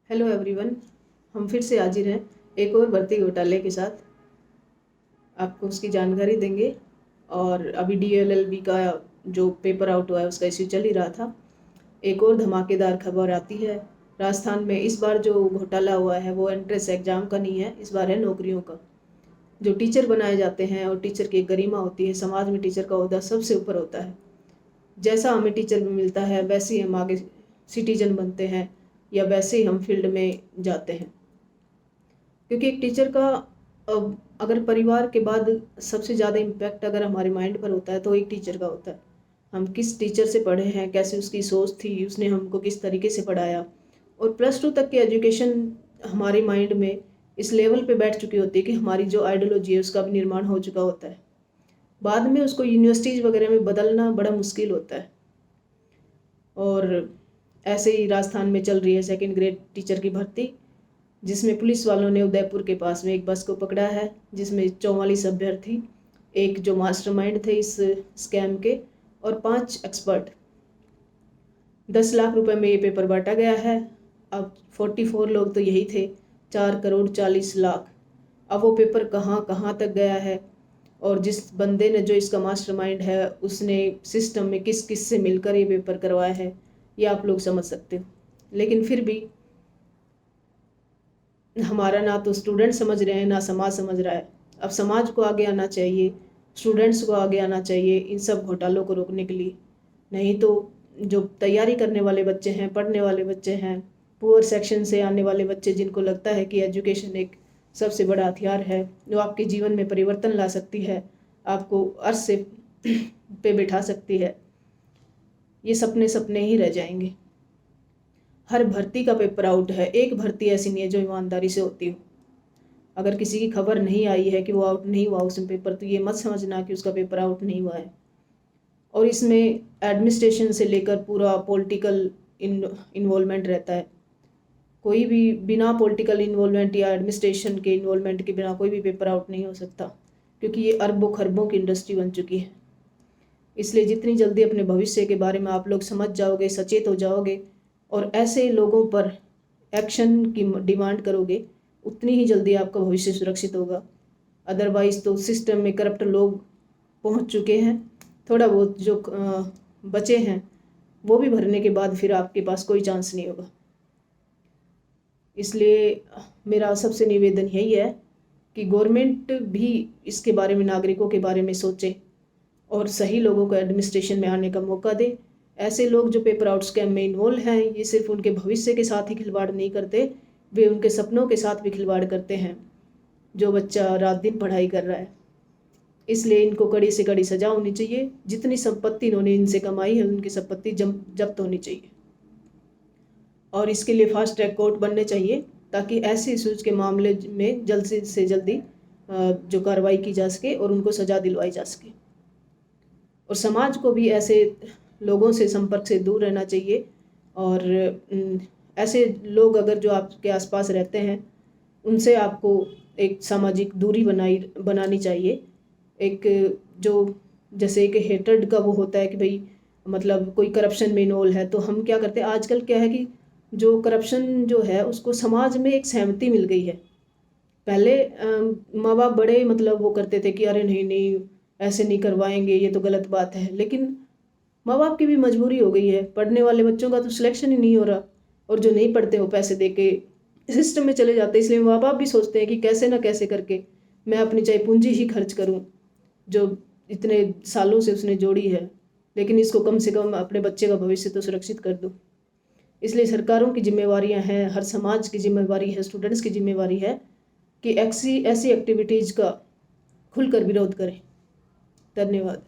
Hello everyone, हम फिर से हाजिर हैं एक और भर्ती घोटाले के साथ। आपको उसकी जानकारी देंगे। और अभी DLLB का जो पेपर आउट हुआ है उसका इश्यू चल ही रहा था। एक और धमाकेदार खबर आती है। राजस्थान में इस बार जो घोटाला हुआ है वो एंट्रेंस एग्जाम का नहीं है, इस बार है नौकरियों का। जो टीचर बनाए जाते हैं और टीचर की एक गरिमा होती है, समाज में टीचर का ओहदा सबसे ऊपर होता है। जैसा हमें टीचर में मिलता है वैसे ही हम आगे सिटीजन बनते हैं या वैसे ही हम फील्ड में जाते हैं। क्योंकि एक टीचर का अगर परिवार के बाद सबसे ज़्यादा इम्पैक्ट अगर हमारे माइंड पर होता है तो एक टीचर का होता है। हम किस टीचर से पढ़े हैं, कैसे उसकी सोच थी, उसने हमको किस तरीके से पढ़ाया। और +2 तक की एजुकेशन हमारे माइंड में इस लेवल पे बैठ चुकी होती है कि हमारी जो आइडियोलॉजी है उसका भी निर्माण हो चुका होता है। बाद में उसको यूनिवर्सिटीज़ वगैरह में बदलना बड़ा मुश्किल होता है। और ऐसे ही राजस्थान में चल रही है 2nd ग्रेड टीचर की भर्ती, जिसमें पुलिस वालों ने उदयपुर के पास में एक बस को पकड़ा है जिसमें 44 अभ्यर्थी, एक जो मास्टरमाइंड थे इस स्कैम के, और 5 एक्सपर्ट। 10 लाख रुपए में ये पेपर बांटा गया है। अब 44 लोग तो यही थे, 4,40,40,00,000। अब वो पेपर कहाँ कहाँ तक गया है और जिस बंदे ने, जो इसका मास्टरमाइंड है, उसने सिस्टम में किस किस से मिलकर ये पेपर करवाया है, ये आप लोग समझ सकते हो। लेकिन फिर भी हमारा ना तो स्टूडेंट समझ रहे हैं ना समाज समझ रहा है। अब समाज को आगे आना चाहिए, स्टूडेंट्स को आगे आना चाहिए इन सब घोटालों को रोकने के लिए। नहीं तो जो तैयारी करने वाले बच्चे हैं, पढ़ने वाले बच्चे हैं, पुअर सेक्शन से आने वाले बच्चे, जिनको लगता है कि एजुकेशन एक सबसे बड़ा हथियार है जो आपके जीवन में परिवर्तन ला सकती है, आपको अर्श से पे बिठा सकती है, ये सपने सपने ही रह जाएंगे। हर भर्ती का पेपर आउट है, एक भर्ती ऐसी नहीं है जो ईमानदारी से होती हो। अगर किसी की खबर नहीं आई है कि वो आउट नहीं हुआ उसमें पेपर, तो ये मत समझना कि उसका पेपर आउट नहीं हुआ है। और इसमें एडमिनिस्ट्रेशन से लेकर पूरा पॉलिटिकल इन्वॉल्वमेंट रहता है। कोई भी बिना पॉलिटिकल इन्वॉल्वमेंट या एडमिनिस्ट्रेशन के इन्वॉल्वमेंट के बिना कोई भी पेपर आउट नहीं हो सकता, क्योंकि ये अरबों खरबों की इंडस्ट्री बन चुकी है। इसलिए जितनी जल्दी अपने भविष्य के बारे में आप लोग समझ जाओगे, सचेत हो जाओगे और ऐसे लोगों पर एक्शन की डिमांड करोगे, उतनी ही जल्दी आपका भविष्य सुरक्षित होगा। अदरवाइज़ तो सिस्टम में करप्ट लोग पहुंच चुके हैं। थोड़ा बहुत जो बचे हैं वो भी भरने के बाद फिर आपके पास कोई चांस नहीं होगा। इसलिए मेरा सबसे निवेदन यही है कि गवर्नमेंट भी इसके बारे में, नागरिकों के बारे में सोचे और सही लोगों को एडमिनिस्ट्रेशन में आने का मौका दे। ऐसे लोग जो पेपर आउट स्कैम में इन्वॉल्व हैं, ये सिर्फ उनके भविष्य के साथ ही खिलवाड़ नहीं करते, वे उनके सपनों के साथ भी खिलवाड़ करते हैं, जो बच्चा रात दिन पढ़ाई कर रहा है। इसलिए इनको कड़ी से कड़ी सजा होनी चाहिए। जितनी संपत्ति इन्होंने इनसे कमाई है उनकी संपत्ति जब्त होनी चाहिए। और इसके लिए फास्ट ट्रैक कोर्ट बनने चाहिए, ताकि ऐसे इशूज़ के मामले में जल्द से जल्दी जो कार्रवाई की जा सके और उनको सजा दिलवाई जा सके। और समाज को भी ऐसे लोगों से संपर्क से दूर रहना चाहिए। और ऐसे लोग अगर जो आपके आसपास रहते हैं उनसे आपको एक सामाजिक दूरी बनानी चाहिए। एक जो जैसे एक हेट्रेड का वो होता है कि भाई मतलब कोई करप्शन में इन्वॉल्व है, तो हम क्या करते हैं आजकल, क्या है कि जो करप्शन जो है उसको समाज में एक सहमति मिल गई है। पहले माँ बाप बड़े मतलब वो करते थे कि अरे नहीं नहीं ऐसे नहीं करवाएंगे, ये तो गलत बात है। लेकिन माँ बाप की भी मजबूरी हो गई है, पढ़ने वाले बच्चों का तो सिलेक्शन ही नहीं हो रहा, और जो नहीं पढ़ते वो पैसे दे के सिस्टम में चले जाते हैं। इसलिए माँ बाप भी सोचते हैं कि कैसे ना कैसे करके मैं अपनी चाहे पूंजी ही खर्च करूँ जो इतने सालों से उसने जोड़ी है, लेकिन इसको कम से कम अपने बच्चे का भविष्य तो सुरक्षित कर दूँ। इसलिए सरकारों की जिम्मेवारियां हैं, हर समाज की जिम्मेवारी है, स्टूडेंट्स की जिम्मेवारी है कि ऐसी एक्टिविटीज़ का खुलकर विरोध करें। धन्यवाद।